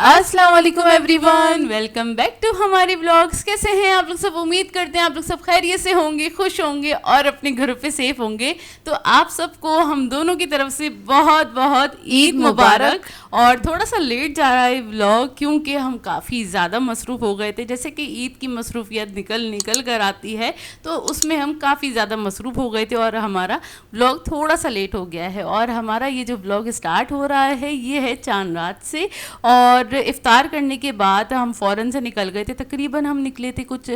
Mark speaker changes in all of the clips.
Speaker 1: अस्सलाम वालेकुम everyone, welcome back to हमारे व्लॉग्स। कैसे हैं आप लोग सब? उम्मीद करते हैं आप लोग सब खैरियत से होंगे, खुश होंगे और अपने घरों पे सेफ होंगे। तो आप सबको हम दोनों की तरफ से बहुत बहुत ईद मुबारक। और थोड़ा सा लेट जा रहा है व्लॉग क्योंकि हम काफ़ी ज़्यादा मसरूफ़ हो गए थे। जैसे कि ईद की मसरूफियत निकल कर आती है तो उसमें हम काफ़ी ज़्यादा मसरूफ़ हो गए थे और हमारा व्लॉग थोड़ा सा लेट हो गया है। और हमारा ये जो व्लॉग स्टार्ट हो रहा है ये है चांद रात से, और इफ्तार करने के बाद हम फ़ौरन से निकल गए थे। तकरीबन हम निकले थे कुछ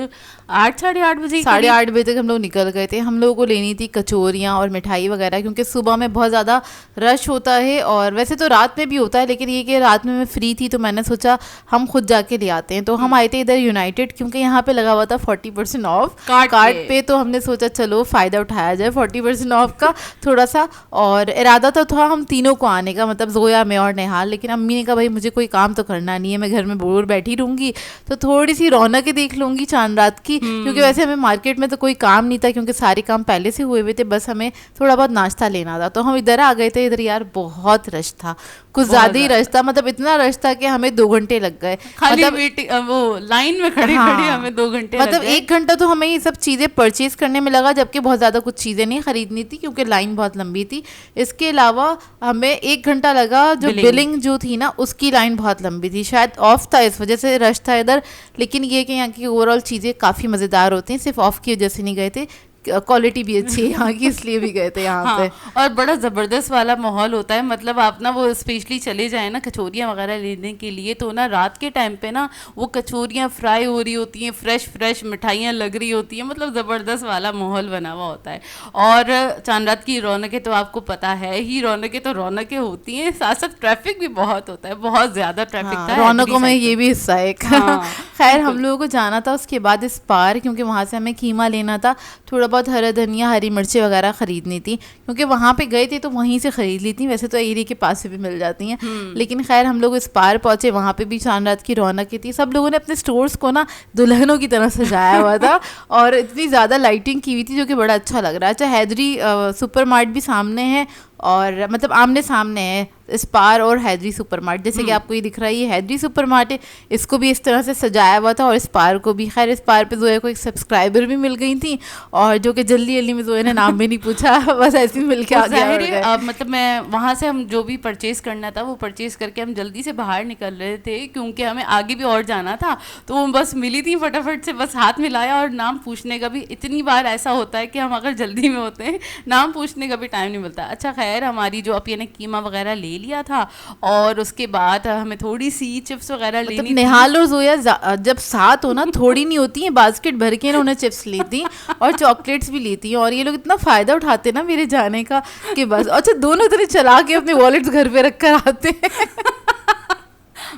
Speaker 1: 8 साढ़े 8 बजे,
Speaker 2: 8:30 बजे तक हम लोग निकल गए थे। हम लोगों को लेनी थी कचौरियाँ और मिठाई वगैरह, क्योंकि सुबह में बहुत ज़्यादा रश होता है और वैसे तो रात में भी होता है, लेकिन ये कि रात में मैं फ्री थी तो मैंने सोचा हम खुद जाके ले आते हैं। तो हम आए थे इधर यूनाइटेड, क्योंकि यहाँ पे लगा हुआ था 40% ऑफ कार्ड पे। तो हमने सोचा चलो फ़ायदा उठाया जाए 40% ऑफ का थोड़ा सा। और इरादा तो था हम तीनों को आने का, मतलब जोया, मैं और नेहाल। लेकिन अम्मी ने कहा भाई मुझे कोई काम तो करना नहीं है, मैं घर में बोर बैठी रहूँगी तो थोड़ी सी रौनक देख लूँगी चांद रात की। क्योंकि वैसे हमें मार्केट में तो कोई काम नहीं था, क्योंकि सारे काम पहले से हुए हुए थे, बस हमें थोड़ा बहुत नाश्ता लेना था। तो हम इधर आ गए थे। इधर यार बहुत रश था, कुछ ज़्यादा ही रश था। मतलब इतना रश था कि हमें 2 घंटे लग गए,
Speaker 1: मतलब वो लाइन में खड़े खड़े हमें 2 घंटे
Speaker 2: मतलब 1 घंटा तो हमें ये सब चीज़ें परचेज करने में लगा, जबकि बहुत ज़्यादा कुछ चीज़ें नहीं खरीदनी थी क्योंकि लाइन बहुत लंबी थी। इसके अलावा हमें 1 घंटा लगा, जो बिलिंग जो थी ना उसकी लाइन बहुत लंबी थी। शायद ऑफ था इस वजह से रश था इधर। लेकिन ये कि यहाँ की ओवरऑल चीज़ें काफ़ी मज़ेदार होती हैं, सिर्फ ऑफ की वजह से नहीं गए थे, क्वालिटी भी अच्छी है यहाँ की, इसलिए भी गए थे यहाँ पे।
Speaker 1: और बड़ा ज़बरदस्त वाला माहौल होता है। मतलब आप ना वो स्पेशली चले जाएँ ना कचौरियाँ वगैरह लेने के लिए, तो ना रात के टाइम पे ना वो कचौरियाँ फ्राई हो रही होती हैं, फ्रेश मिठाइयाँ लग रही होती हैं, मतलब ज़बरदस्त वाला माहौल बना हुआ होता है। और चांद रात की रौनकें तो आपको पता है ही, रौनकें तो रौनकें होती हैं, साथ साथ ट्रैफिक भी बहुत होता है, बहुत ज़्यादा ट्रैफिक था।
Speaker 2: रौनकों में ये भी हिस्सा है। खैर हम लोगों को जाना था उसके बाद इस पार, क्योंकि वहाँ से हमें कीमा लेना था, थोड़ा बहुत हरा धनिया, हरी मिर्चें वगैरह ख़रीदनी थी, क्योंकि वहाँ पे गए थे तो वहीं से ख़रीद ली थी। वैसे तो एरिया के पास से भी मिल जाती हैं, लेकिन खैर हम लोग इस पार पहुँचे, वहाँ पे भी चांद रात की रौनक थी। सब लोगों ने अपने स्टोर्स को ना दुल्हनों की तरह सजाया हुआ था और इतनी ज़्यादा लाइटिंग की हुई थी जो कि बड़ा अच्छा लग रहा है। अच्छा, हैदरी सुपर मार्ट भी सामने है, और मतलब आमने सामने है स्पार और हैदरी सुपर मार्ट। जैसे कि आपको ये दिख रहा है, ये हैदरी सुपर मार्ट है, इसको भी इस तरह से सजाया हुआ था, और स्पार को भी। खैर स्पार पे जोया को एक सब्सक्राइबर भी मिल गई थी, और जो कि जल्दी में जोया ने नाम भी नहीं पूछा, बस ऐसे ही मिल के आ गया।
Speaker 1: मतलब मैं वहाँ से हम जो भी परचेज़ करना था वो परचेज़ करके हम जल्दी से बाहर निकल रहे थे, क्योंकि हमें आगे भी और जाना था। तो वो बस मिली थी, फटाफट से बस हाथ मिलाया, और नाम पूछने का भी इतनी बार ऐसा होता है कि हम अगर जल्दी में होते हैं नाम पूछने का भी टाइम नहीं मिलता। अच्छा खैर हमारी जो अब ने कीमा वगैरह ले लिया था, और उसके बाद हमें थोड़ी सी चिप्स वगैरह लेनी थी।
Speaker 2: निहाल और जोया जब साथ हो ना थोड़ी नहीं होती है, बास्केट भर के उन्होंने चिप्स ली थी और चॉकलेट्स भी ली थी। और ये लोग इतना फ़ायदा उठाते ना मेरे जाने का कि बस। अच्छा, दोनों तरह चला के अपने वॉलेट्स घर पे रख कर आते हैं।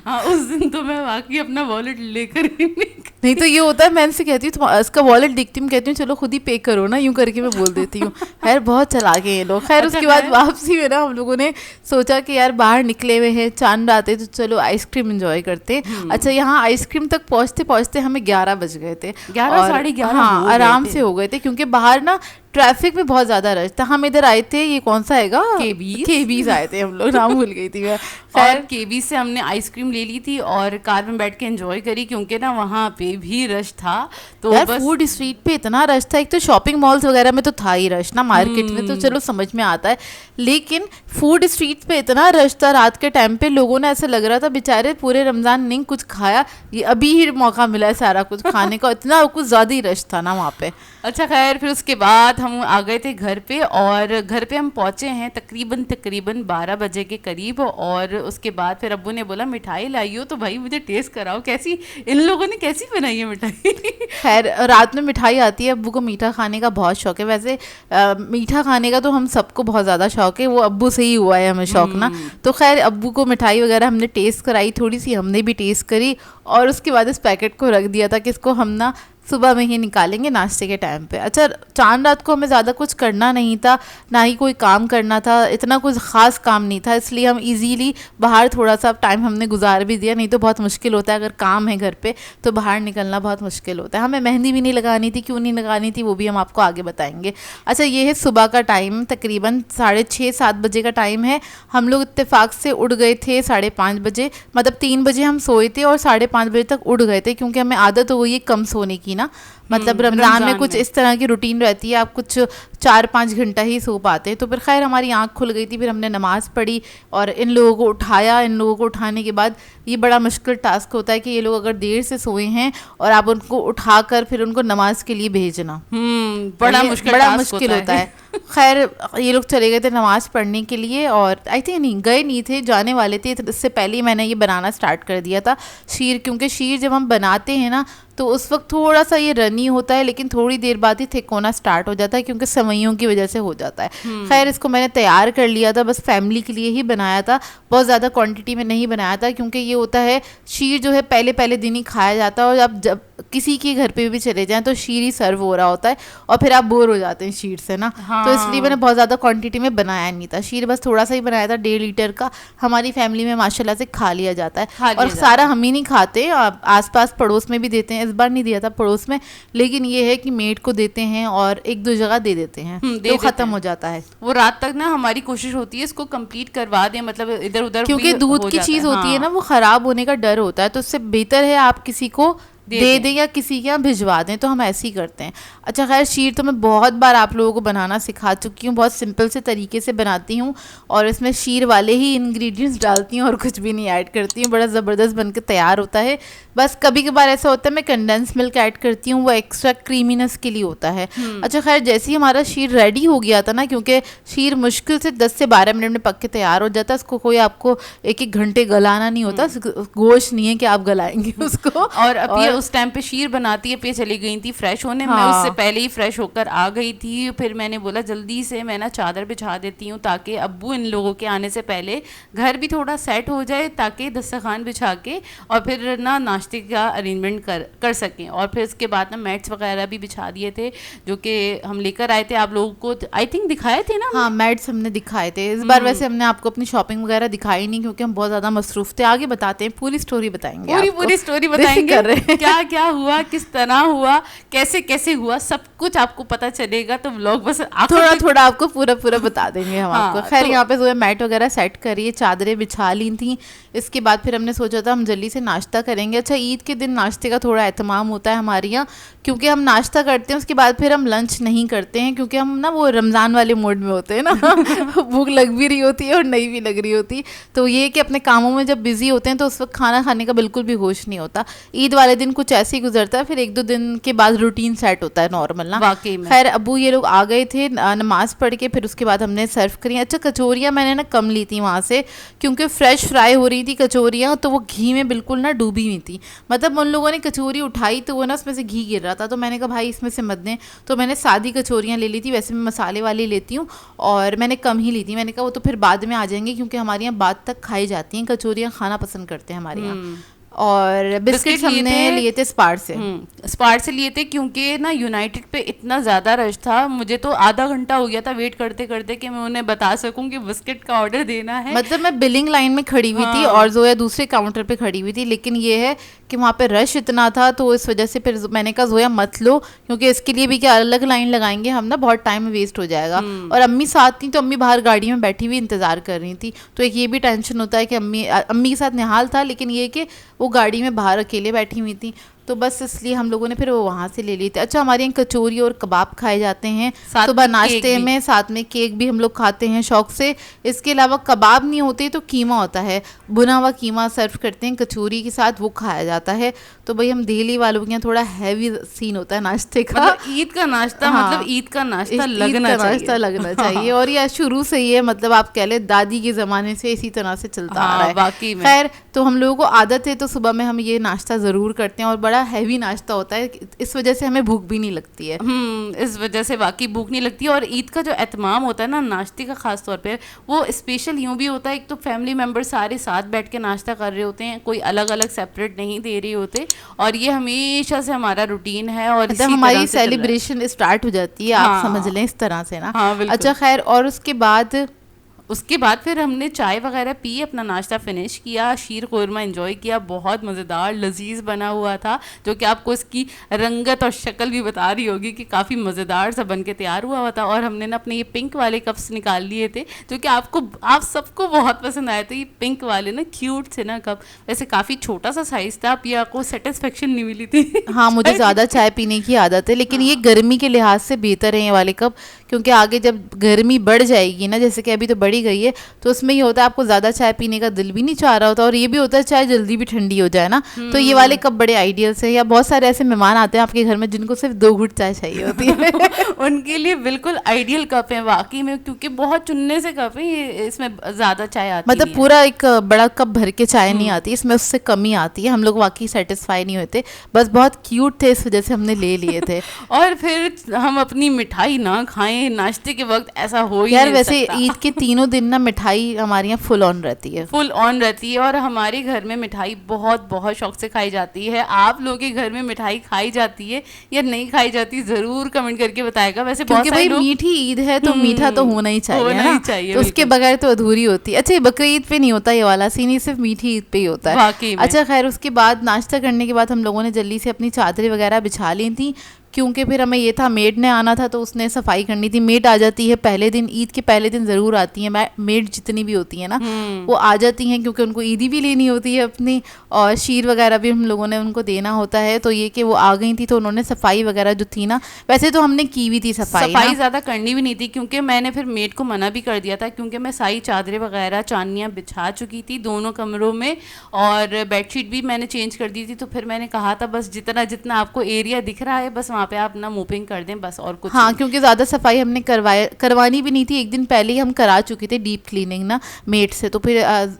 Speaker 1: हाँ, उस दिन तो मैं वाकई अपना वॉलेट लेकर ही
Speaker 2: नहीं तो ये होता है, मैं इनसे कहती हूँ इसका वॉलेट दिखती हूँ, कहती हूँ चलो खुद ही पे करो ना, यूँ करके मैं बोल देती हूँ। खैर बहुत चला गए ये लोग। खैर उसके बाद वापसी में ना हम लोगों ने सोचा कि यार बाहर निकले हुए हैं, चांद आते तो चलो आइसक्रीम एंजॉय करते। अच्छा, यहाँ आइसक्रीम तक पहुँचते पहुँचते हमें 11 बज गए थे,
Speaker 1: 11 साढ़े 11।
Speaker 2: हाँ आराम से हो गए थे, क्योंकि बाहर ना ट्रैफिक में बहुत ज़्यादा रश था। हम इधर आए थे, ये कौन सा हैगा, केबीज आए थे हम लोग, नाम भूल गई थी मैं।
Speaker 1: खैर केबीज से हमने आइसक्रीम ले ली थी और कार में बैठ के एंजॉय करी, क्योंकि ना वहाँ पे भी रश था। तो
Speaker 2: यार फूड स्ट्रीट पे इतना रश था, एक तो शॉपिंग मॉल्स वगैरह में तो था ही रश ना, मार्केट में तो चलो समझ में आता है, लेकिन फूड स्ट्रीट पे इतना रश था रात के टाइम पे। लोगों ने ऐसा लग रहा था बेचारे पूरे रमज़ान नहीं कुछ खाया, ये अभी ही मौका मिला है सारा कुछ खाने का, इतना कुछ ज़्यादा ही रश था ना वहाँ पे।
Speaker 1: अच्छा खैर फिर उसके बाद हम आ गए थे घर पे, और घर पे हम पहुँचे हैं तकरीबन 12 बजे के करीब। और उसके बाद फिर अब्बू ने बोला मिठाई लाइयो, तो भाई मुझे टेस्ट कराओ कैसी इन लोगों ने कैसी बनाई है मिठाई।
Speaker 2: खैर रात में मिठाई आती है, अब्बू को मीठा खाने का बहुत शौक है। वैसे मीठा खाने का तो हम सबको बहुत ज़्यादा शौक है, वो अब्बू से ही हुआ है हमें शौक ना। तो खैर अब्बू को मिठाई वगैरह हमने टेस्ट कराई, थोड़ी सी हमने भी टेस्ट करी, और उसके बाद इस पैकेट को रख दिया था कि इसको हम ना सुबह में ही निकालेंगे नाश्ते के टाइम पे। अच्छा, चांद रात को हमें ज़्यादा कुछ करना नहीं था, ना ही कोई काम करना था, इतना कुछ ख़ास काम नहीं था, इसलिए हम इजीली बाहर थोड़ा सा टाइम हमने गुजार भी दिया। नहीं तो बहुत मुश्किल होता है, अगर काम है घर पे तो बाहर निकलना बहुत मुश्किल होता है। हमें मेहंदी भी नहीं लगानी थी, क्यों नहीं लगानी थी वो भी हम आपको आगे बताएंगे। अच्छा, ये है सुबह का टाइम, तकरीबन 6:30-7 बजे का टाइम है। हम लोग इत्तेफाक से उठ गए थे 5:30 बजे, मतलब 3 बजे हम सोए थे और 5:30 बजे तक उठ गए थे, क्योंकि हमें आदत हो गई है कम सोने की ना। मतलब रमज़ान में कुछ इस तरह की रूटीन रहती है, आप कुछ 4-5 घंटा ही सो पाते हैं। तो फिर खैर हमारी आँख खुल गई थी, फिर हमने नमाज़ पढ़ी और इन लोगों को उठाया। इन लोगों को उठाने के बाद ये बड़ा मुश्किल टास्क होता है कि ये लोग अगर देर से सोए हैं और आप उनको उठाकर फिर उनको नमाज के लिए भेजना,
Speaker 1: बड़ा
Speaker 2: मुश्किल होता है। खैर ये लोग चले गए थे नमाज़ पढ़ने के लिए, और आई थिंक नहीं गए नहीं थे, जाने वाले थे। इससे पहले ही मैंने ये बनाना स्टार्ट कर दिया था शीर, क्योंकि शीर जब हम बनाते हैं ना तो उस वक्त थोड़ा सा ये रनी होता है, लेकिन थोड़ी देर बाद ही थिक होना स्टार्ट हो जाता है, क्योंकि सेवइयों की वजह से हो जाता है। खैर इसको मैंने तैयार कर लिया था, बस फैमिली के लिए ही बनाया था, बहुत ज़्यादा क्वांटिटी में नहीं बनाया था, क्योंकि ये होता है शीर जो है पहले दिन ही खाया जाता है, और आप जब किसी के घर पे भी चले जाएं तो शीर ही सर्व हो रहा होता है और फिर आप बोर हो जाते हैं शीर से ना। तो इसलिए मैंने बहुत ज़्यादा क्वांटिटी में बनाया नहीं था शीर, बस थोड़ा सा ही बनाया था, 1.5 लीटर का। हमारी फैमिली में माशाल्लाह से खा लिया जाता है, और सारा हम ही नहीं खाते, आसपास पड़ोस में भी देते हैं। इस बार नहीं दिया था पड़ोस में, लेकिन ये है कि मेड को देते हैं और 1-2 जगह दे देते हैं, तो ख़त्म हो जाता है।
Speaker 1: वो रात तक ना हमारी कोशिश होती है इसको कंप्लीट करवा दें, मतलब इधर उधर,
Speaker 2: क्योंकि दूध की चीज़ होती है ना, वो ख़राब होने का डर होता है, तो उससे बेहतर है आप किसी को दे दें या किसी के यहाँ भिजवा दें, तो हम ऐसे ही करते हैं। अच्छा खैर शीर तो मैं बहुत बार आप लोगों को बनाना सिखा चुकी हूँ, बहुत सिंपल से तरीके से बनाती हूँ, और इसमें शीर वाले ही इंग्रेडिएंट्स डालती हूँ और कुछ भी नहीं ऐड करती हूँ, बड़ा ज़बरदस्त बनकर तैयार होता है। बस कभी कभार ऐसा होता है मैं कंडेंस मिल्क ऐड करती हूँ, वो एक्स्ट्रा क्रीमीनेस के लिए होता है। अच्छा खैर जैसे ही हमारा शीर रेडी हो गया था ना, क्योंकि शीर मुश्किल से 10 से 12 मिनट में पक के तैयार हो जाता है, उसको कोई आपको 1-1 घंटे गलाना नहीं होता, गोश्त नहीं है कि आप गलाएंगे उसको।
Speaker 1: और अब ये उस टाइम पे शीर बनाती है पे चली गई थी फ्रेश होने, मैं उससे पहले ही फ्रेश होकर आ गई थी। फिर मैंने बोला जल्दी से मैं ना चादर बिछा देती हूँ, ताकि अब्बू इन लोगों के आने से पहले घर भी थोड़ा सेट हो जाए, ताकि दस्तरखान बिछा के और फिर ना नाश्ते का अरेंजमेंट कर सकें। और फिर उसके बाद ना मैट्स वगैरह भी बिछा दिए थे, जो कि हम लेकर आए थे आप लोगों को, आई थिंक दिखाए थे ना।
Speaker 2: हाँ मैट्स हमने दिखाए थे इस बार। वैसे हमने आपको अपनी शॉपिंग वगैरह दिखाई नहीं, क्योंकि हम बहुत ज़्यादा मसरूफ थे। आगे बताते हैं, पूरी स्टोरी बताएंगे,
Speaker 1: पूरी स्टोरी बताएंगे क्या क्या हुआ, किस तरह हुआ, कैसे कैसे हुआ, सब कुछ आपको पता चलेगा। तो व्लॉग बस
Speaker 2: थोड़ा थोड़ा आपको पूरा बता देंगे हम आपको। खैर यहाँ पे जो है मैट वगैरह सेट करिए, चादरें बिछा ली थी। इसके बाद फिर हमने सोचा था हम जल्दी से नाश्ता करेंगे। अच्छा ईद के दिन नाश्ते का थोड़ा एहतमाम होता है हमारे यहाँ, क्योंकि हम नाश्ता करते हैं उसके बाद फिर हम लंच नहीं करते हैं, क्योंकि हम ना वो रमज़ान वाले मोड में होते हैं ना भूख लग भी रही होती है और नहीं भी लग रही होती। तो ये कि अपने कामों में जब बिजी होते हैं तो उस वक्त खाना खाने का बिल्कुल भी होश नहीं होता। ईद वाले दिन कुछ ऐसे ही गुजरता है, फिर 1-2 दिन के बाद रूटीन सेट होता है नॉर्मल ना।
Speaker 1: वाकई में
Speaker 2: खैर अबू ये लोग आ गए थे नमाज पढ़ के, फिर उसके बाद हमने सर्व करी। अच्छा कचौरियाँ मैंने ना कम ली थी वहाँ से, क्योंकि फ्रेश फ्राई हो रही थी कचौरियाँ, तो वो घी में बिल्कुल ना डूबी हुई थी। मतलब उन लोगों ने कचौरी उठाई तो वो ना उसमें से घी गिर रहा था, तो मैंने कहा भाई इसमें से मत दें, तो मैंने सादी कचौरियाँ ले ली थी। वैसे मैं मसाले वाली लेती हूँ और मैंने कम ही ली थी। मैंने कहा वो तो फिर बाद में आ जाएंगे, क्योंकि हमारे यहाँ बाद तक खाई जाती हैं कचौरियाँ, खाना पसंद करते हैं हमारे यहाँ। और बिस्किट हमने लिए थे स्पार से लिए थे, क्योंकि ना यूनाइटेड पे इतना ज़्यादा रश था, मुझे तो आधा घंटा हो गया था वेट करते करते कि मैं उन्हें बता सकूं कि बिस्किट का ऑर्डर देना है। मतलब मैं बिलिंग लाइन में खड़ी हुई थी और जोया दूसरे काउंटर पे खड़ी हुई थी, लेकिन ये है कि वहाँ पे रश इतना था, तो इस वजह से फिर मैंने कहा जोया मत लो, क्योंकि इसके लिए भी क्या अलग लाइन लगाएंगे हम ना, बहुत टाइम वेस्ट हो जाएगा। और अम्मी साथ थी, तो अम्मी बाहर गाड़ी में बैठी हुई इंतज़ार कर रही थी, तो एक ये भी टेंशन होता है कि अम्मी के साथ निहाल था, लेकिन ये कि वो गाड़ी में बाहर अकेले बैठी हुई थी, तो बस इसलिए हम लोगों ने फिर वो वहाँ से ले ली थी। अच्छा हमारे यहाँ कचौरी और कबाब खाए जाते हैं सुबह नाश्ते में, साथ में केक भी हम लोग खाते हैं शौक से। इसके अलावा कबाब नहीं होते तो कीमा होता है, भुना हुआ कीमा सर्व करते हैं कचौरी के साथ, वो खाया जाता है। तो भाई हम दिल्ली वालों के यहाँ थोड़ा हैवी सीन होता है नाश्ते का,
Speaker 1: मतलब ईद का नाश्ता। हाँ, मतलब ईद का नाश्ता लगना चाहिए। और ये शुरू से ही है, मतलब आप कह ले दादी के ज़माने से इसी तरह से चलता आ रहा है।
Speaker 2: खैर तो हम लोगों को आदत है, तो सुबह में हम ये नाश्ता ज़रूर करते हैं और बड़ा बड़ा हैवी नाश्ता होता है, इस वजह से हमें भूख भी नहीं लगती है।
Speaker 1: इस वजह से वाकई भूख नहीं लगती है। और ईद का जो एहतमाम होता है ना नाश्ते का ख़ास तौर पे, वो स्पेशल यूँ भी होता है, एक तो फैमिली मेम्बर सारे साथ बैठ के नाश्ता कर रहे होते हैं, कोई अलग अलग सेपरेट नहीं दे रहे होते, और ये हमेशा से हमारा रूटीन है। और
Speaker 2: मतलब हमारी सेलिब्रेशन स्टार्ट हो जाती है, आप समझ लें इस तरह से ना। अच्छा खैर, और उसके बाद फिर हमने चाय वगैरह पी, अपना नाश्ता फिनिश किया, शीर खुरमा एंजॉय किया, बहुत मज़ेदार लजीज बना हुआ था, जो कि आपको इसकी रंगत और शक्ल भी बता रही होगी कि काफ़ी मज़ेदार सा बन के तैयार हुआ था। और हमने ना अपने ये पिंक वाले कप्स निकाल लिए थे, जो कि आप सबको बहुत पसंद आए थे। ये पिंक वाले ना क्यूट थे ना कप, वैसे काफ़ी छोटा सा साइज़ था, ये आपको सेटिस्फेक्शन नहीं मिली थी। हाँ, मुझे ज़्यादा चाय पीने की आदत है, लेकिन ये गर्मी के लिहाज से बेहतर है ये वाले कप, क्योंकि आगे जब गर्मी बढ़ जाएगी ना, जैसे कि अभी तो बढ़ी गई है, तो उसमें ये होता है आपको ज़्यादा चाय पीने का दिल भी नहीं चाह रहा होता, और ये भी होता है चाय जल्दी भी ठंडी हो जाए ना, तो ये वाले कप बड़े आइडियल से। या बहुत सारे ऐसे मेहमान आते हैं आपके घर में जिनको सिर्फ 2 घूंट चाय चाहिए होती है
Speaker 1: उनके लिए बिल्कुल आइडियल कप है वाकई में, क्योंकि बहुत चुनने से कप है ये, इसमें ज़्यादा चाय आती
Speaker 2: मतलब पूरा एक बड़ा कप भर के चाय नहीं आती, इसमें उससे कमी आती है। हम लोग वाकई सेटिस्फाई नहीं होते, बस बहुत क्यूट थे इस वजह से हमने ले लिए थे।
Speaker 1: और फिर हम अपनी मिठाई ना खाएं नाश्ते के वक्त, ऐसा हो ही
Speaker 2: यार वैसे ईद के तीनों दिन ना मिठाई हमारे यहाँ फुल ऑन रहती है,
Speaker 1: और हमारे घर में मिठाई बहुत बहुत शौक से खाई जाती है। आप लोगों के घर में मिठाई खाई जाती है या नहीं खाई जाती, जरूर कमेंट करके बताएगा। वैसे
Speaker 2: क्योंकि भाई मीठी ईद है तो मीठा तो होना ही चाहिए, तो उसके बगैर तो अधूरी होती है। अच्छा, बकरी ईद पे नहीं होता ये वाला सीन, ये सिर्फ मीठी ईद पे ही होता है। अच्छा खैर, उसके बाद नाश्ता करने के बाद हम लोगों ने जल्दी से अपनी चादरें वगैरह बिछा ली थी, क्योंकि फिर हमें ये था मेड ने आना था, तो उसने सफाई करनी थी। मेड आ जाती है पहले दिन, ईद के पहले दिन ज़रूर आती है मेड, जितनी भी होती है ना वो आ जाती हैं, क्योंकि उनको ईदी भी लेनी होती है अपनी, और शीर वगैरह भी हम लोगों ने उनको देना होता है। तो ये कि वो आ गई थी, तो उन्होंने सफाई वगैरह जो थी ना, वैसे तो हमने की भी थी सफाई
Speaker 1: ज़्यादा करनी भी नहीं थी, क्योंकि मैंने फिर मेड को मना भी कर दिया था, क्योंकि मैं सारी चादरें वगैरह चांदनियाँ बिछा चुकी थी दोनों कमरों में, और बेडशीट भी मैंने चेंज कर दी थी। तो फिर मैंने कहा था बस जितना जितना आपको एरिया दिख रहा है बस वहाँ पे आप ना मूविंग कर दें बस, और कुछ
Speaker 2: हाँ, क्योंकि ज़्यादा सफाई हमने करवानी भी नहीं थी, एक दिन पहले ही हम करा चुके थे डीप क्लीनिंग ना मेड से, तो फिर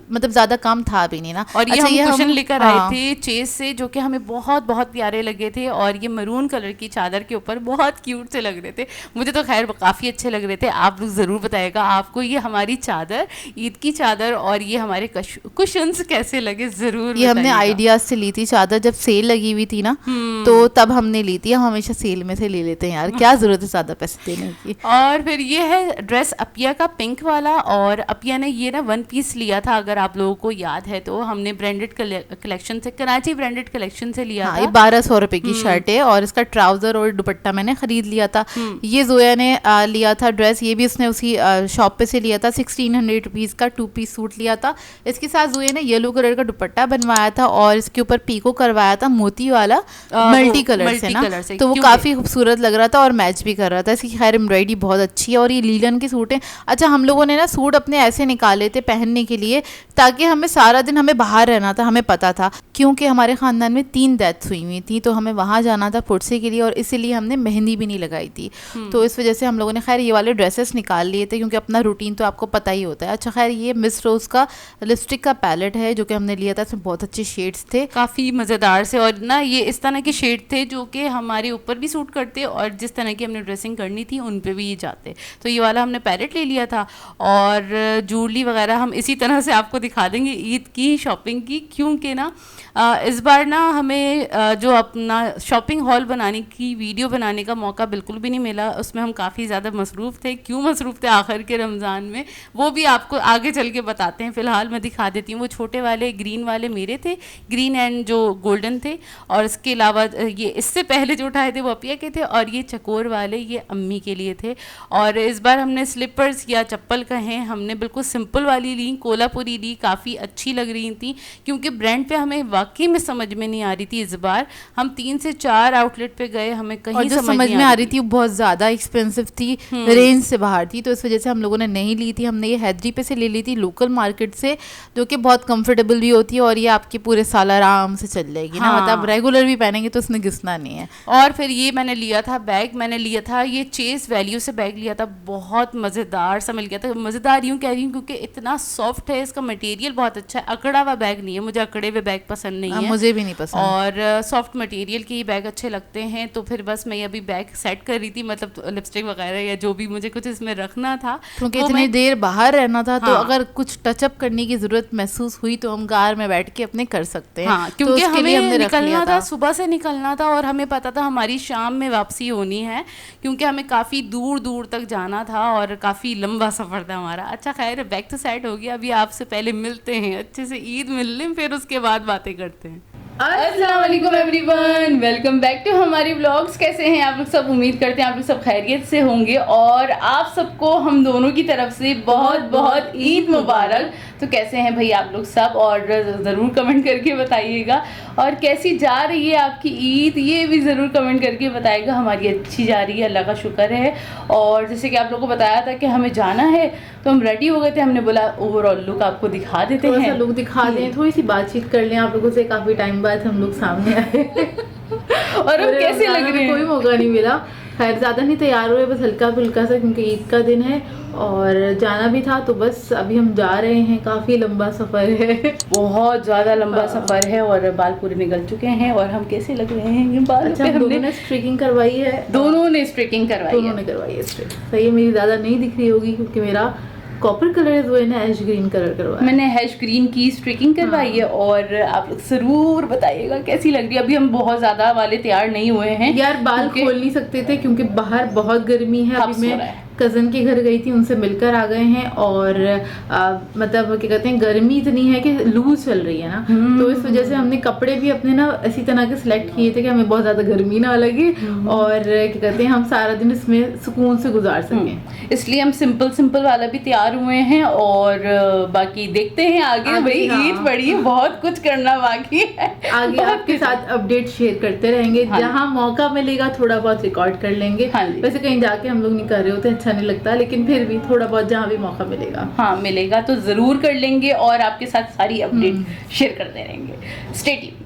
Speaker 2: मतलब ज़्यादा काम था भी नहीं ना।
Speaker 1: और ये हम कुशन लेकर आए थे चेस से, जो कि हमें बहुत बहुत प्यारे लगे थे, और ये मरून कलर की चादर के ऊपर बहुत क्यूट से लग रहे थे। मुझे तो खैर काफ़ी अच्छे लग रहे थे। आप लोग ज़रूर बताएगा आपको ये हमारी चादर, ईद की चादर, और ये हमारे कुशन्स कैसे लगे, ज़रूर।
Speaker 2: ये हमने आइडियाज से ली थी चादर, जब सेल लगी हुई थी ना तो तब हमने ली थी। हम हमेशा सेल में से ले लेते हैं यार, क्या जरूरत है ज्यादा पैसे देने की।
Speaker 1: और फिर ये है ड्रेस अपिया का पिंक वाला, और अपिया ने ये ना 1 पीस लिया था, अगर आप लोगों को याद है तो हमने ब्रांडेड कलेक्शन से, कराची ब्रांडेड कलेक्शन से लिया था।
Speaker 2: ये 1200 रुपए की शर्ट है, और इसका ट्राउजर और दुपट्टा मैंने खरीद लिया था। ये जोया ने लिया था ड्रेस, ये भी उसने उसी शॉप पे से लिया था। 1600 रुपीज का 2 पीस सूट लिया था। इसके साथ जोया ने येलो कलर का दुपट्टा बनवाया था, और इसके ऊपर पीको करवाया था मोती वाला मल्टी कलर से ना, तो वो काफी खूबसूरत लग रहा था और मैच भी कर रहा था। इसकी खैर एम्ब्रॉयडरी बहुत अच्छी है, और ये लीलन के सूट है। अच्छा, हम लोगों ने ना सूट अपने ऐसे निकाले थे पहनने के लिए, ताकि हमें सारा दिन हमें बाहर रहना था, हमें पता था, क्योंकि हमारे खानदान में 3 डेथ्स हुई हुई थी, तो हमें वहाँ जाना था पुरसे के लिए, और इसीलिए हमने मेहंदी भी नहीं लगाई थी। तो इस वजह से हम लोगों ने खैर ये वाले ड्रेसेस निकाल लिए थे, क्योंकि अपना रूटीन तो आपको पता ही होता है। अच्छा खैर, ये मिस रोज का लिपस्टिक का पैलेट है जो कि हमने लिया था, इसमें बहुत अच्छे शेड्स थे,
Speaker 1: काफ़ी मज़ेदार से, और ना ये इस तरह के शेड थे जो कि हमारे ऊपर भी सूट करते, और जिस तरह की हमने ड्रेसिंग करनी थी उन पे भी ये जाते। तो ये वाला हमने पैलेट ले लिया था, और ज्वेलरी वगैरह हम इसी तरह से आपको दिखा देंगे ईद की शॉपिंग की, क्योंकि ना इस बार ना हमें जो अपना शॉपिंग हॉल बनाने की वीडियो बनाने का मौका बिल्कुल भी नहीं मिला। उसमें हम काफ़ी ज़्यादा मसरूफ़ थे। क्यों मसरूफ़ थे आखिर के रमज़ान में, वो भी आपको आगे चल के बताते हैं। फ़िलहाल मैं दिखा देती हूँ। वो छोटे वाले ग्रीन वाले मेरे थे, ग्रीन एंड जो गोल्डन थे, और इसके अलावा ये इससे पहले जो उठाए थे वो अपिया के थे, और ये चकोर वाले ये अम्मी के लिए थे। और इस बार हमने स्लीपर्स या चप्पल कहें, हमने बिल्कुल सिंपल वाली ली, कोल्हापुरी ली, काफ़ी अच्छी लग रही थी, क्योंकि ब्रांड पे हमें वाकई में समझ में नहीं आ रही थी। इस बार हम 3 से 4 आउटलेट पे गए, हमें कहीं
Speaker 2: समझ में आ रही थी, बहुत ज़्यादा एक्सपेंसिव थी, रेंज से बाहर थी, तो इस वजह से हम लोगों ने नहीं ली थी। हमने ये हैदरी पे से ले ली थी, लोकल मार्केट से, जो कि बहुत कंफर्टेबल भी होती है, और ये आपके पूरे साल आराम से चल जाएगी ना, मतलब रेगुलर भी पहनेंगे तो उसने घिसना नहीं है।
Speaker 1: और फिर फिर ये मैंने लिया था बैग, मैंने लिया था ये चेस वैल्यू से बैग लिया था, बहुत मज़ेदार सा मिल गया था। मज़ेदार यूँ कह रही हूँ क्योंकि इतना सॉफ्ट है, इसका मटेरियल बहुत अच्छा है, अकड़ा हुआ बैग नहीं है, मुझे अकड़े हुए बैग पसंद नहीं है,
Speaker 2: मुझे भी नहीं पसंद,
Speaker 1: और सॉफ्ट मटेरियल के ही बैग अच्छे लगते हैं। तो फिर बस मैं अभी बैग सेट कर रही थी, मतलब लिपस्टिक वगैरह या जो भी मुझे कुछ इसमें रखना था,
Speaker 2: क्योंकि इतनी देर बाहर रहना था। तो
Speaker 1: हाँ,
Speaker 2: अगर कुछ टचअप करने की ज़रूरत महसूस हुई तो हम कार में बैठ के अपने कर सकते हैं।
Speaker 1: हाँ, क्योंकि
Speaker 2: तो
Speaker 1: हमें निकलना था, सुबह से निकलना था और हमें पता था हमारी शाम में वापसी होनी है, क्योंकि हमें काफ़ी दूर दूर तक जाना था और काफ़ी लंबा सफ़र था हमारा। अच्छा खैर, बैग तो सेट हो गया, अभी आपसे पहले मिलते हैं, अच्छे से ईद मिल लें, फिर उसके बाद बातें करते हैं। अस्सलाम वालेकुम एवरीवन, वेलकम बैक टू हमारी व्लॉग्स। कैसे हैं आप लोग सब? उम्मीद करते हैं आप लोग सब खैरियत से होंगे और आप सबको हम दोनों की तरफ से बहुत बहुत ईद मुबारक। तो कैसे हैं भाई आप लोग सब, और ज़रूर कमेंट करके बताइएगा, और कैसी जा रही है आपकी ईद ये भी ज़रूर कमेंट करके बताइएगा। हमारी अच्छी जा रही है, अल्लाह का शुक्र है। और जैसे कि आप लोगों को बताया था कि हमें जाना है, तो हम रेडी हो गए थे, हमने बोला ओवरऑल लुक आपको दिखा देते हैं,
Speaker 2: लुक दिखा दें, थोड़ी सी बातचीत कर लें आप लोगों से। काफ़ी टाइम बाद हम लोग सामने आए
Speaker 1: और अब कैसे लग रहे हैं?
Speaker 2: कोई मौका नहीं मिला, खैर ज़्यादा नहीं तैयार हुए, बस हल्का फुल्का सा, क्योंकि ईद का दिन है और जाना भी था। तो बस अभी हम जा रहे हैं, काफ़ी लंबा सफ़र है,
Speaker 1: बहुत ज़्यादा लंबा सफ़र है, और बाल पूरे निकल चुके हैं। और हम कैसे लग रहे हैं ये बाल?
Speaker 2: अच्छा, हमने स्ट्रिकिंग करवाई है,
Speaker 1: दोनों ने स्ट्रिकिंग करवाई है,
Speaker 2: दोनों ने करवाई है स्ट्रिक। सही है, मेरी ज़्यादा नहीं दिख रही होगी क्योंकि मेरा कॉपर कलर है, वो है ऐश ग्रीन कलर करवाया,
Speaker 1: मैंने ऐश ग्रीन की स्ट्रिकिंग करवाई है। और आप लोग ज़रूर बताइएगा कैसी लग रही है। अभी हम बहुत ज़्यादा वाले तैयार नहीं हुए हैं
Speaker 2: यार, बाल खोल नहीं सकते थे क्योंकि बाहर बहुत गर्मी है। अभी मैं कज़न के घर गई थी, उनसे मिलकर आ गए हैं, और मतलब क्या कहते हैं, गर्मी इतनी है कि लू चल रही है ना, तो इस वजह से हमने कपड़े भी अपने ना इसी तरह के सिलेक्ट किए थे कि हमें बहुत ज़्यादा गर्मी ना लगे और क्या कहते हैं हम सारा दिन इसमें सुकून से गुजार सकें।
Speaker 1: इसलिए हम सिंपल वाला भी तैयार हुए हैं, और बाकी देखते हैं आगे भाई, ईद पड़ी है, बहुत कुछ करना बाकी है,
Speaker 2: आगे आपके साथ अपडेट शेयर करते रहेंगे। जहाँ मौका मिलेगा थोड़ा बहुत रिकॉर्ड कर लेंगे। वैसे कहीं जाके हम लोग नहीं कर रहे होते, अच्छा नहीं लगता, लेकिन फिर भी थोड़ा बहुत जहाँ भी मौका मिलेगा,
Speaker 1: हाँ मिलेगा तो ज़रूर कर लेंगे, और आपके साथ सारी अपडेट शेयर करते रहेंगे। Stay tuned.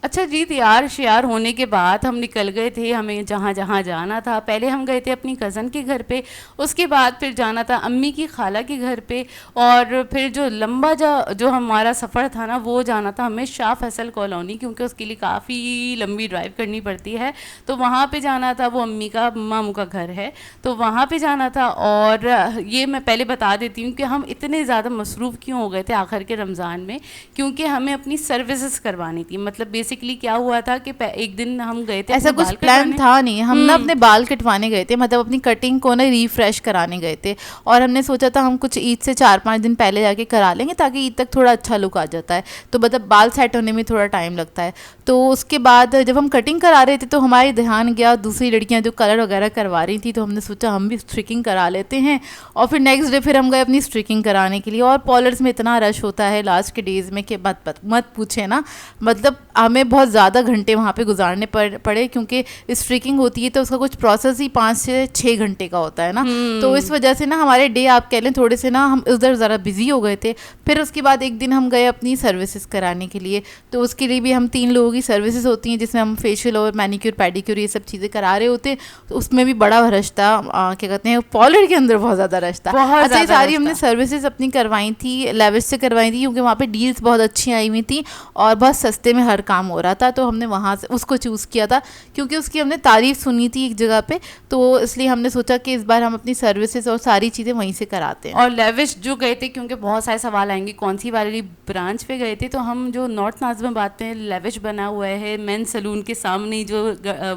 Speaker 1: अच्छा जी, तैयार श्यार होने के बाद हम निकल गए थे, हमें जहाँ जहाँ जाना था। पहले हम गए थे अपनी कज़न के घर पे, उसके बाद फिर जाना था अम्मी की खाला के घर पे, और फिर जो लंबा जो हमारा सफ़र था ना, वो जाना था हमें शाह फैसल कॉलोनी, क्योंकि उसके लिए काफ़ी लंबी ड्राइव करनी पड़ती है। तो वहाँ पे जाना था, वो अम्मी का मामू का घर है, तो वहाँ पे जाना था। और ये मैं पहले बता देती हूँ कि हम इतने ज़्यादा मसरूफ़ क्यों हो गए थे आखिर के रमज़ान में, क्योंकि हमें अपनी सर्विसेज करवानी थी। मतलब बेसिकली क्या हुआ था कि एक दिन हम गए थे,
Speaker 2: ऐसा कुछ प्लान था नहीं, हम ना अपने बाल कटवाने गए थे, मतलब अपनी कटिंग को ना रिफ्रेश कराने गए थे, और हमने सोचा था हम कुछ ईद से 4-5 दिन पहले जाके करा लेंगे ताकि ईद तक थोड़ा अच्छा लुक आ जाता है। तो मतलब बाल सेट होने में थोड़ा टाइम लगता है। तो उसके बाद जब हम कटिंग करा रहे थे तो हमारे ध्यान गया दूसरी लड़कियां जो कलर वगैरह करवा रही थी, तो हमने सोचा हम भी स्ट्रिकिंग करा लेते हैं। और फिर नेक्स्ट डे फिर हम गए अपनी स्ट्रिकिंग कराने के लिए, और पॉलर्स में इतना रश होता है लास्ट के डेज़ में कि मत पूछे ना, मतलब हमें बहुत ज़्यादा घंटे वहाँ पे गुजारने पड़े, क्योंकि स्ट्रिकिंग होती है तो उसका कुछ प्रोसेस ही 5 से 6 घंटे का होता है ना। तो इस वजह से ना हमारे डे आप कह लें थोड़े से ना हम उधर ज़रा बिजी हो गए थे। फिर उसके बाद एक दिन हम गए अपनी सर्विसेज कराने के लिए, तो उसके लिए भी हम 3 लोगों की सर्विसेज होती हैं, जिसमें हम फेशियल और मैनिक्योर पेडिक्योर ये सब चीज़ें करा रहे होते। तो उसमें भी बड़ा रश था, क्या कहते हैं पॉलर के अंदर बहुत ज़्यादा रश था। अच्छा, सारी हमने सर्विसेज अपनी करवाई थी, लेविश से करवाई थी, क्योंकि वहाँ पे डील्स बहुत अच्छी आई हुई थी और बहुत सस्ते में हर काम हो रहा था। तो हमने वहाँ से उसको चूज़ किया था, क्योंकि उसकी हमने तारीफ़ सुनी थी एक जगह पे, तो इसलिए हमने सोचा कि इस बार हम अपनी सर्विसेज और सारी चीज़ें वहीं से कराते हैं।
Speaker 1: और लेविश जो गए थे, क्योंकि बहुत सारे सवाल आएंगे कौन सी वाली ब्रांच पे गए थे, तो हम जो नॉर्थ नाज़िमाबाद में लेविश बना हुआ है, मेन सलून के सामने जो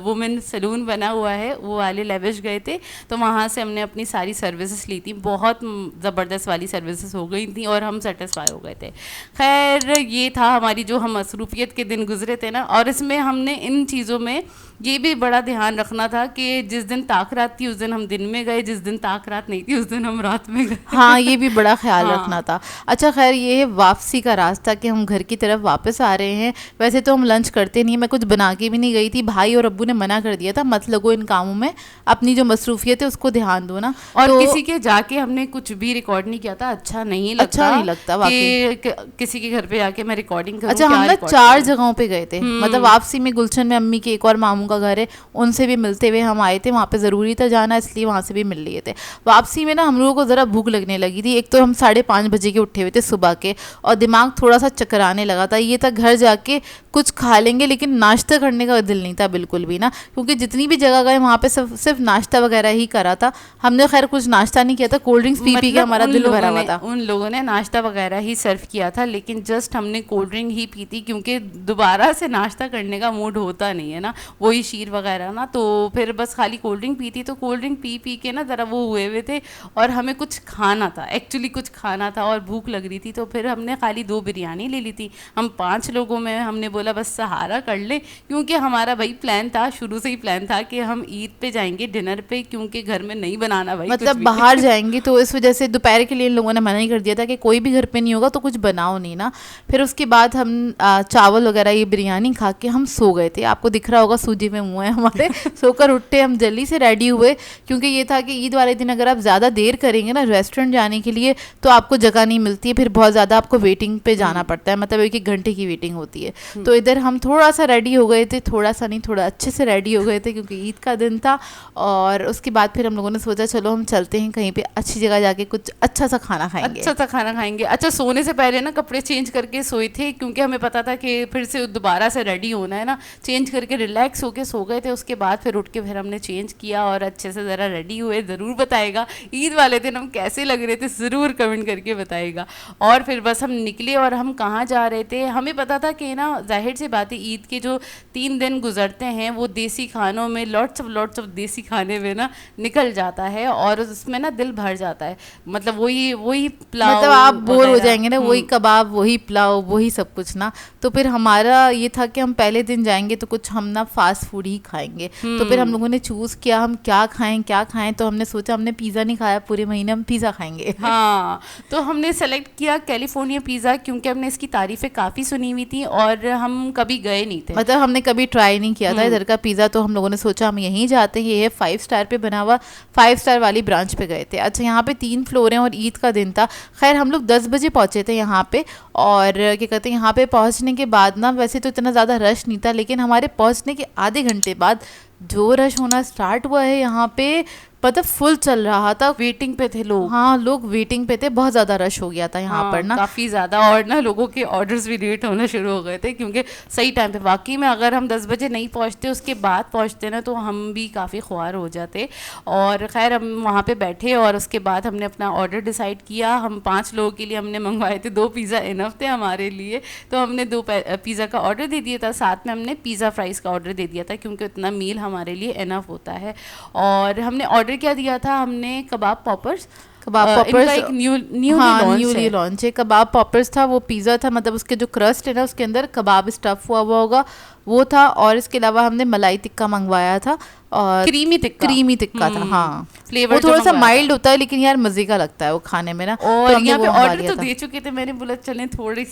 Speaker 1: वुमेन सलून बना हुआ है, वो वाले लेविश गए थे। तो वहाँ से हमने अपनी सारी सर्विसेज ली थी, बहुत ज़बरदस्त वाली सर्विसेज हो गई थी और हम सेटिस्फाई हो गए थे। खैर, ये था हमारी जो हम मसरूफियत के दिन गुजरे थे ना। और इसमें हमने इन चीज़ों में ये भी बड़ा ध्यान रखना था कि जिस दिन ताकरात थी उस दिन हम दिन में गए, जिस दिन ताकरात नहीं थी उस दिन हम रात में गए।
Speaker 2: हाँ, ये भी बड़ा ख्याल रखना था। अच्छा खैर, ये है वापसी का रास्ता कि हम घर की तरफ वापस आ रहे हैं। वैसे तो हम लंच करते नहीं, मैं कुछ बना के भी नहीं गई थी, भाई और अब्बू ने मना कर दिया था मत लगो इन कामों में, अपनी जो मसरूफियत है उसको ध्यान दो ना।
Speaker 1: और तो किसी के जाके हमने कुछ भी रिकॉर्ड नहीं किया था, अच्छा नहीं लगता
Speaker 2: कि
Speaker 1: किसी के घर पे जाके मैं रिकॉर्डिंग करूं।
Speaker 2: अच्छा, हम ना 4 जगहों पे पे गए थे, मतलब वापसी में गुलशन में अम्मी के एक और मामू का घर है, उनसे भी मिलते हुए हम आए थे। वहाँ पे ज़रूरी था जाना, इसलिए वहाँ से भी मिल लिए थे। वापसी में ना हम लोगों को ज़रा भूख लगने लगी थी। एक तो हम 5:30 बजे के उठे हुए थे सुबह के, और दिमाग थोड़ा सा चकराने लगा था। ये था घर जाके कुछ खा लेंगे, लेकिन नाश्ता करने का दिल नहीं था बिल्कुल भी ना, क्योंकि जितनी भी जगह गए वहाँ पे सिर्फ नाश्ता वगैरह ही करा था हमने। खैर कुछ नाश्ता नहीं किया था, कोल्ड ड्रिंक्स पी के हमारा दिल भरा हुआ था।
Speaker 1: उन लोगों ने नाश्ता वगैरह ही सर्व किया था, लेकिन जस्ट हमने कोल्ड ड्रिंक ही पी थी, क्योंकि दोबारा से नाश्ता करने का मूड होता नहीं है ना, वही शीर वगैरह ना। तो फिर बस खाली कोल्ड ड्रिंक पी थी। तो कोल्ड ड्रिंक पी के ना ज़रा वो हुए थे, और हमें कुछ खाना था, एक्चुअली कुछ खाना था और भूख लग रही थी। तो फिर हमने खाली 2 बिरयानी ले ली थी। हम 5 लोगों में हमने बोला बस सहारा कर ले, क्योंकि हमारा भाई प्लान था, शुरू से ही प्लान था कि हम ईद पे जाएंगे डिनर पे, क्योंकि घर में नहीं बनाना भाई,
Speaker 2: मतलब बाहर जाएंगे। तो इस वजह से दोपहर के लिए इन लोगों ने मना ही कर दिया था कि कोई भी घर पे नहीं होगा तो कुछ बनाओ नहीं ना। फिर उसके बाद हम चावल वगैरह ये बिरयानी खा के हम सो गए थे। आपको दिख रहा होगा सूजी में मुँह है हमारे। सोकर उठे, हम जल्दी से रेडी हुए, क्योंकि ये था कि ईद वाले दिन अगर आप ज़्यादा देर करेंगे ना रेस्टोरेंट जाने के लिए तो आपको जगह नहीं मिलती है, फिर बहुत ज़्यादा आपको वेटिंग पे जाना पड़ता है, मतलब 1-1 घंटे की वेटिंग होती है। तो इधर हम थोड़ा सा रेडी हो गए थे, थोड़ा सा नहीं थोड़ा अच्छे से रेडी हो गए थे, क्योंकि ईद का दिन था। और उसके बाद फिर हम लोगों ने सोचा चलो हम चलते हैं कहीं पे अच्छी जगह जाके कुछ अच्छा सा खाना खाएंगे।
Speaker 1: अच्छा, सोने से पहले ना कपड़े चेंज करके सोए थे, क्योंकि हमें पता था कि फिर से दोबारा से रेडी होना है ना। चेंज करके रिलैक्स होके सो गए थे। उसके बाद फिर उठ के फिर हमने चेंज किया और अच्छे से ज़रा रेडी हुए। ज़रूर बताएगा ईद वाले दिन हम कैसे लग रहे थे, ज़रूर कमेंट करके बताएगा। और फिर बस हम निकले, और हम कहाँ जा रहे थे हमें पता था कि ना, जाहिर सी बात है ईद के जो 3 दिन गुजरते हैं वो देसी खानों में, लॉट्स ऑफ देसी खाने में ना निकल जाता है, और उसमें ना दिल भर जाता है। मतलब वही पुलाव,
Speaker 2: मतलब आप बोर हो जाएंगे ना, वही कबाब, वही पुलाव, वही सब कुछ ना। तो फिर हमारा ये था कि हम पहले दिन जाएंगे तो कुछ हम ना फास्ट फूड ही खाएंगे। तो फिर हम लोगों ने चूज़ किया हम क्या खाएं। तो हमने सोचा हमने पिज़्ज़ा नहीं खाया पूरे महीने, हम पिज़्ज़ा खाएंगे।
Speaker 1: हाँ, तो हमने सेलेक्ट किया कैलिफोर्निया पिज़्ज़ा, क्योंकि हमने इसकी तारीफ़ें काफ़ी सुनी हुई थी और हम कभी गए नहीं थे,
Speaker 2: मतलब हमने कभी ट्राई नहीं किया था इधर का पिज़्ज़ा। तो हम लोगों ने सोचा हम यहीं जाते हैं, ये है 5 स्टार पे बना हुआ, 5 स्टार वाली ब्रांच पे गए थे। अच्छा, यहाँ पे 3 फ्लोर हैं और ईद का दिन था। खैर हम लोग 10 बजे पहुँचे थे यहाँ पे, और क्या कहते हैं यहाँ पे पहुँचने के बाद ना, वैसे तो इतना ज़्यादा रश नहीं था, लेकिन हमारे पहुँचने के आधे घंटे बाद जो रश होना स्टार्ट हुआ है यहाँ पे, मतलब फुल चल रहा था,
Speaker 1: वेटिंग पे थे लोग।
Speaker 2: हाँ, लोग वेटिंग पे थे, बहुत ज़्यादा रश हो गया था यहाँ पर ना,
Speaker 1: काफ़ी ज़्यादा। और ना लोगों के ऑर्डर्स भी लेट होना शुरू हो गए थे, क्योंकि सही टाइम पे, वाकई में अगर हम 10 बजे नहीं पहुँचते, उसके बाद पहुँचते ना, तो हम भी काफ़ी ख्वार हो जाते। और ख़ैर हम वहाँ पे बैठे, और उसके बाद हमने अपना ऑर्डर डिसाइड किया। हम 5 लोगों के लिए हमने मंगवाए थे, 2 पिज़्ज़ा इनफ थे हमारे लिए, तो हमने 2 पिज़्ज़ा का ऑर्डर दे दिया था। साथ में हमने पिज़्ज़ा फ्राइज़ का ऑर्डर दे दिया था, क्योंकि इतना मील हमारे लिए इनफ होता है। और हमने ऑर्डर क्या दिया था, हमने कबाब पॉपर्स एक
Speaker 2: न्यूली लॉन्च है कबाब पॉपर्स था। वो पिज़्ज़ा था, मतलब उसके जो क्रस्ट है ना उसके अंदर कबाब स्टफ़ हुआ होगा वो था। और इसके अलावा हमने मलाई टिक्का मंगवाया था, और क्रीमी टिक्का था। हाँ, फ्लेवर वो थोड़ा सा माइल्ड होता है, लेकिन यार मजे का लगता है वो खाने में ना।
Speaker 1: और तो यहाँ पे ऑर्डर तो दे चुके थे, मैंने बोला चलें थोड़ी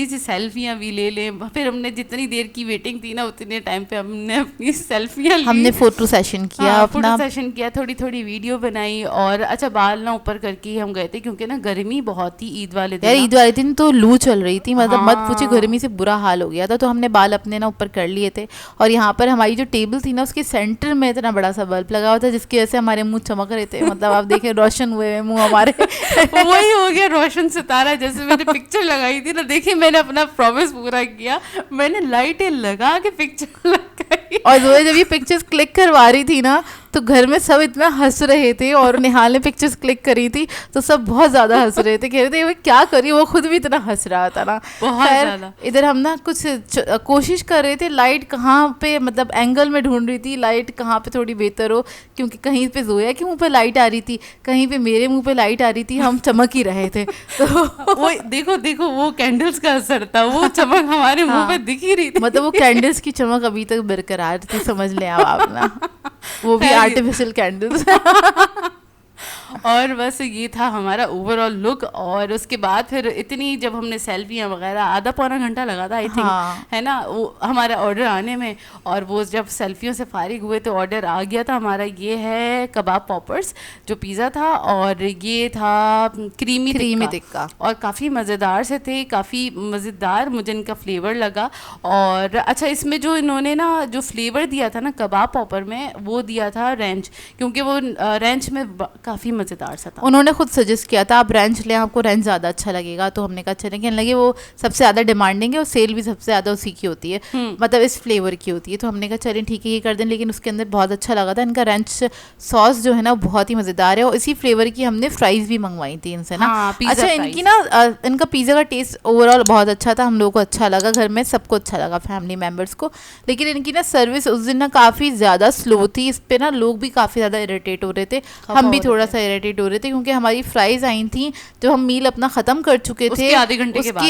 Speaker 1: सी सेल्फियाँ भी ले लें। फिर हमने जितनी देर की वेटिंग थी ना, उतने टाइम पे हमने अपनी सेल्फियाँ ली,
Speaker 2: हमने फोटो सेशन किया,
Speaker 1: थोड़ी वीडियो बनाई। और अच्छा, बाल ना ऊपर करके हम गए थे, क्योंकि ना गर्मी बहुत थी ईद वाले
Speaker 2: दिन तो लू चल रही थी, मतलब मत पूछे, गर्मी से बुरा हाल हो गया था। तो हमने बाल अपने ना ऊपर कर लिए थे, और यहाँ पर हमारी जो टेबल थी ना उसके सेंटर में इतना बड़ा सा बल्ब लगा हुआ था, जिसकी वजह से हमारे मुंह चमक रहे थे। मतलब आप देखें, रोशन हुए मुंह हमारे।
Speaker 1: वही हो गया रोशन सितारा, जैसे मैंने पिक्चर लगाई थी ना। देखिए, मैंने अपना प्रॉमिस पूरा किया, मैंने लाइटें लगा के पिक्चर लगाई।
Speaker 2: और जब ये पिक्चर्स क्लिक करवा रही थी ना, तो घर में सब इतना हंस रहे थे, और निहाल ने पिक्चर्स क्लिक करी थी तो सब बहुत ज़्यादा हंस रहे थे, कह रहे थे वो क्या करी, वो खुद भी इतना हंस रहा था ना।
Speaker 1: बहुत ज़्यादा।
Speaker 2: इधर हम ना कुछ कोशिश कर रहे थे, लाइट कहाँ पे, मतलब एंगल में ढूंढ रही थी लाइट कहाँ पे थोड़ी बेहतर हो, क्योंकि कहीं पे जोया के मुंह पे लाइट आ रही थी, कहीं पे मेरे मुंह पे लाइट आ रही थी, हम चमक ही रहे थे। तो
Speaker 1: वो देखो वो कैंडल्स का असर था, वो चमक हमारे मुंह पे दिख ही रही थी।
Speaker 2: मतलब वो कैंडल्स की चमक अभी तक बरकरार थी, समझ लें आप ना, वो भी आर्टिफिशियल कैंडल्स।
Speaker 1: और बस ये था हमारा ओवरऑल लुक। और उसके बाद फिर इतनी जब हमने सेल्फियाँ वगैरह, आधा पौना घंटा लगा था आई थिंक,
Speaker 2: हाँ।
Speaker 1: है ना, वो हमारा ऑर्डर आने में। और वो जब सेल्फियों से फारिग हुए तो ऑर्डर आ गया था हमारा, ये है कबाब पॉपर्स जो पिज़्ज़ा था, और ये था क्रीमी
Speaker 2: टिक्का।
Speaker 1: और काफ़ी मज़ेदार से थे, काफ़ी मज़ेदार मुझे इनका फ्लेवर लगा। और अच्छा, इसमें जो इन्होंने ना जो फ्लेवर दिया था ना कबाब पॉपर में, वो दिया था रेंच, क्योंकि वो रेंच में काफ़ी मज़ेदार सा था।
Speaker 2: उन्होंने खुद सजेस्ट किया था आप रेंच लें, आपको रेंच ज़्यादा अच्छा लगेगा। तो हमने कहा चलें, कहने लगे वो सबसे ज़्यादा डिमांडिंग है और सेल भी सबसे ज़्यादा उसी की होती है, मतलब इस फ्लेवर की होती है। तो हमने कहा चलें ठीक है ये कर दें, लेकिन उसके अंदर बहुत अच्छा लगा था इनका रेंच सॉस जो है ना, बहुत ही मज़ेदार है। और इसी फ्लेवर की हमने फ्राइज़ भी मंगवाई थी इनसे ना।
Speaker 1: हाँ,
Speaker 2: अच्छा, इनकी ना इनका पिज़्ज़ा का टेस्ट ओवरऑल बहुत अच्छा था, हम लोगों को अच्छा लगा, घर में सबको अच्छा लगा, फैमिली मेम्बर्स को। लेकिन इनकी ना सर्विस उस दिन ना काफ़ी ज़्यादा स्लो थी, इस पे ना लोग भी काफ़ी ज़्यादा इरिटेट हो रहे थे, हम भी थोड़ा सा इरिटेट हो रहे थे, क्योंकि हमारी फ्राइज़ आई थी जब हम मील अपना ख़त्म कर चुके थे,
Speaker 1: उसके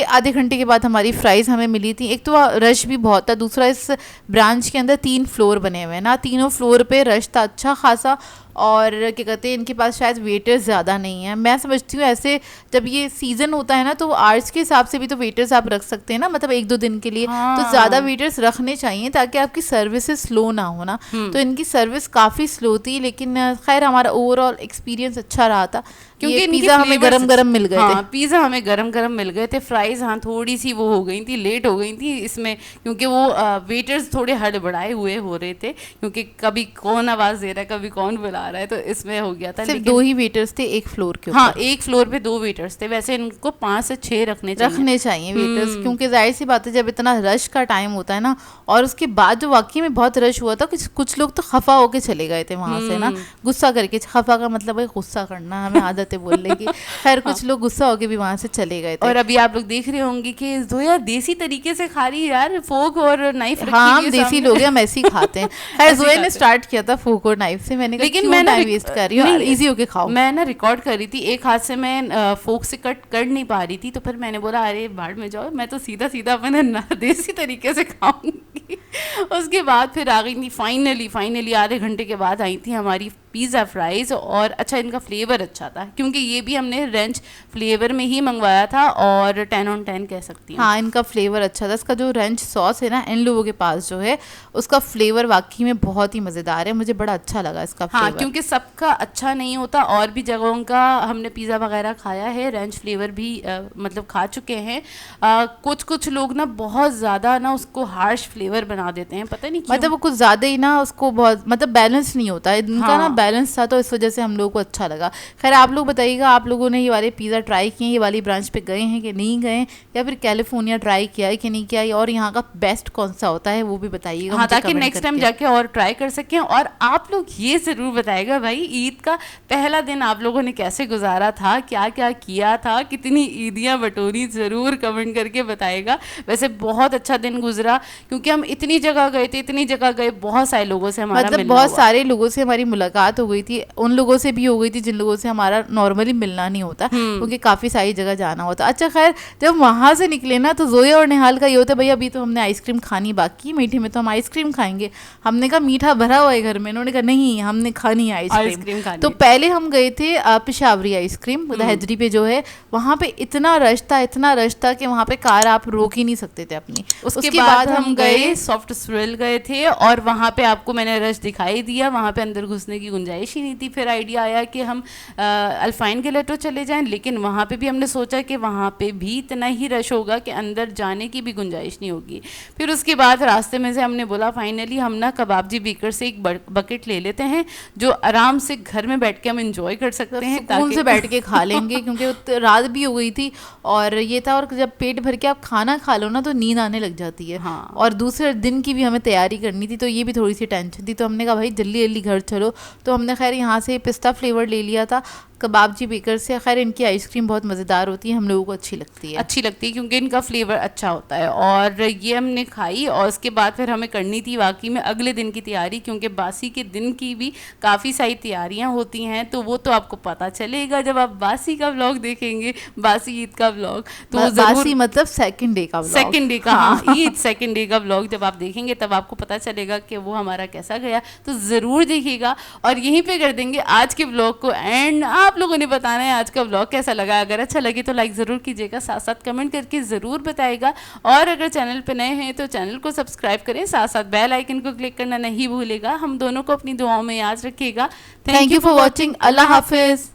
Speaker 1: आधे घंटे के बाद
Speaker 2: हमारी फ्राइज़ हमें मिली थी। एक तो रश भी बहुत था, दूसरा इस ब्रांच के अंदर 3 फ्लोर बने हुए हैं ना, तीनों फ्लोर पे रश था अच्छा खासा। और क्या कहते हैं, इनके पास शायद वेटर्स ज़्यादा नहीं है। मैं समझती हूँ ऐसे जब ये सीज़न होता है ना, तो आर्ट्स के हिसाब से भी तो वेटर्स आप रख सकते हैं ना, मतलब 1-2 दिन के लिए।
Speaker 1: हाँ।
Speaker 2: तो ज़्यादा वेटर्स रखने चाहिए ताकि आपकी सर्विसेज स्लो ना हो ना। तो इनकी सर्विस काफ़ी स्लो थी, लेकिन खैर हमारा ओवरऑल एक्सपीरियंस अच्छा रहा था, क्योंकि पिज़्ज़ा हमें गरम गरम मिल गए थे।
Speaker 1: पिज़्ज़ा हमें गरम गरम मिल गए थे। फ्राइज़ हाँ थोड़ी सी वो हो गई थी, लेट हो गई थी इसमें, क्योंकि वो वेटर्स थोड़े हड़बड़ाए हुए हो रहे थे, क्योंकि कभी कौन आवाज़ दे रहा है, कभी कौन बुला रहा है, तो इसमें हो गया था।
Speaker 2: सिर्फ 2 ही वेटर्स थे एक फ्लोर के ऊपर।
Speaker 1: हाँ, एक फ्लोर पे 2 वेटर्स थे। वैसे इनको 5 से 6 रखने चाहिए
Speaker 2: वेटर्स, क्योंकि जाहिर सी बात है जब इतना रश का टाइम होता है ना, और उसके बाद जो वाकई में बहुत रश हुआ था, कुछ लोग तो खफा होके चले गए थे वहां से ना, गुस्सा करके। खफा का मतलब है गुस्सा करना, हमें आदत है बोलने की। खैर कुछ लोग गुस्सा होके भी वहां से चले गए थे।
Speaker 1: और अभी आप लोग देख रहे होंगे कि जोया देसी तरीके से खा रही है यार, फोक और नाइफ।
Speaker 2: हाँ, हम देसी लोग हैं, हम ऐसे ही खाते हैं। खैर जोया ने स्टार्ट किया था फोक और नाइफ से, मैंने कहा लेकिन मैं टाइम वेस्ट कर रही हूँ, इजी होके खाओ।
Speaker 1: मैं ना रिकॉर्ड कर रही थी, एक हाथ से मैं फोक से कट कर नहीं पा रही थी, तो फिर मैंने बोला अरे बाढ़ में जाओ, मैं तो सीधा सीधा अपने देसी तरीके से खाऊंगी। उसके बाद फिर आ गई थी फाइनली आधे घंटे के बाद आई थी हमारी पिज़्ज़ा फ्राइज़। और अच्छा, इनका फ्लेवर अच्छा था, क्योंकि ये भी हमने रेंच फ्लेवर में ही मंगवाया था, और 10 on 10 कह सकती हूँ।
Speaker 2: हाँ, इनका फ्लेवर अच्छा था। इसका जो रेंच सॉस है ना, इन लोगों के पास जो है, उसका फ्लेवर वाकई में बहुत ही मज़ेदार है, मुझे बड़ा अच्छा लगा इसका फ्लेवर।
Speaker 1: हाँ, क्योंकि सबका अच्छा नहीं होता, और भी जगहों का हमने पिज़्ज़ा वगैरह खाया है, रेंच फ्लेवर भी मतलब खा चुके हैं। कुछ लोग ना बहुत ज़्यादा ना उसको हार्श फ्लेवर बना देते हैं, पता नहीं क्यों।
Speaker 2: मतलब वो कुछ ज़्यादा ही ना उसको बहुत मतलब बैलेंस नहीं होता है इनका ना, बैलेंस था, तो इस वजह से हम लोगों को अच्छा लगा। खैर आप लोग बताइएगा, आप लोगों ने ये वाले पिज़्ज़ा ट्राई किए, ये वाली ब्रांच पे गए हैं कि नहीं गए, या फिर कैलिफोर्निया ट्राई किया है कि नहीं किया, और यहाँ का बेस्ट कौन सा होता है वो भी बताइएगा।
Speaker 1: हाँ, ताकि नेक्स्ट टाइम जाके और ट्राई कर सकें। और आप लोग ये ज़रूर बताइएगा भाई, ईद का पहला दिन आप लोगों ने कैसे गुजारा था, क्या क्या किया था, कितनी ईदियाँ बटोरी, ज़रूर कमेंट करके बताइएगा। वैसे बहुत अच्छा दिन गुजरा, क्योंकि हम इतनी जगह गए, बहुत सारे लोगों से हमारा
Speaker 2: मतलब बहुत सारे लोगों से हमारी मुलाकात हो गई थी, उन लोगों से भी हो गई थी जिन लोगों से हमारा नॉर्मली मिलना नहीं होता, क्योंकि काफ़ी सारी जगह जाना होता। अच्छा खैर, जब वहाँ से निकले ना, तो जोया और निहाल का ये होता है भाई अभी तो हमने आइसक्रीम खानी बाकी, मीठे में तो हम आइसक्रीम खाएंगे। हमने कहा मीठा भरा हुआ है घर में, उन्होंने कहा नहीं हमने खानी है आइसक्रीम। तो पहले हम गए थे पेशावरी आइसक्रीम हैदरी पे जो है, वहाँ पे इतना रश था कि वहाँ पे कार आप रोक ही नहीं सकते थे अपनी।
Speaker 1: उसके बाद हम गए सॉफ्ट स्विल गए थे, और वहाँ पे आपको मैंने रश दिखाई दिया, वहाँ पे अंदर घुसने की गुंजाइश ही नहीं थी। फिर आइडिया आया कि हम अल्फाइन के लेटो चले जाएं, लेकिन वहाँ पे भी हमने सोचा कि वहाँ पे भी इतना ही रश होगा कि अंदर जाने की भी गुंजाइश नहीं होगी। फिर उसके बाद रास्ते में से हमने बोला फाइनली हम ना कबाबजी बेकर से एक बकेट ले लेते हैं, जो आराम से घर में बैठ के हम इंजॉय कर सकते हैं,
Speaker 2: सुकून से बैठ के खा लेंगे, क्योंकि रात भी हो गई थी और ये था। और जब पेट भर के आप खाना खा लो ना, तो नींद आने लग जाती है।
Speaker 1: हाँ।
Speaker 2: और दूसरे दिन की भी हमें तैयारी करनी थी, तो ये भी थोड़ी सी टेंशन थी। तो हमने कहा भाई जल्दी घर चलो, तो हमने खैर यहाँ से पिस्ता फ्लेवर ले लिया था कबाबजी बेकर से। खैर इनकी आइसक्रीम बहुत मज़ेदार होती है, हम लोगों को अच्छी लगती है
Speaker 1: क्योंकि इनका फ्लेवर अच्छा होता है। और ये हमने खाई, और उसके बाद फिर हमें करनी थी वाकई में अगले दिन की तैयारी, क्योंकि बासी के दिन की भी काफ़ी सारी तैयारियां होती हैं। तो वो तो आपको पता चलेगा जब आप बासी का व्लॉग देखेंगे, बासी ईद का व्लॉग। तो
Speaker 2: बासी मतलब सेकंड डे का
Speaker 1: ईद सेकंड डे का व्लॉग जब आप देखेंगे तब आपको पता चलेगा कि वो हमारा कैसा गया। तो ज़रूर देखिएगा, और यहीं पे कर देंगे आज के व्लॉग को एंड। आप आप लोगों ने बताना है आज का व्लॉग कैसा लगा। अगर अच्छा लगे तो लाइक ज़रूर कीजिएगा, साथ साथ कमेंट करके ज़रूर बताइएगा। और अगर चैनल पे नए हैं तो चैनल को सब्सक्राइब करें, साथ साथ बेल आइकन को क्लिक करना नहीं भूलेगा। हम दोनों को अपनी दुआओं में याद रखिएगा।
Speaker 2: Thank you for watching. अल्लाह हाफिज़।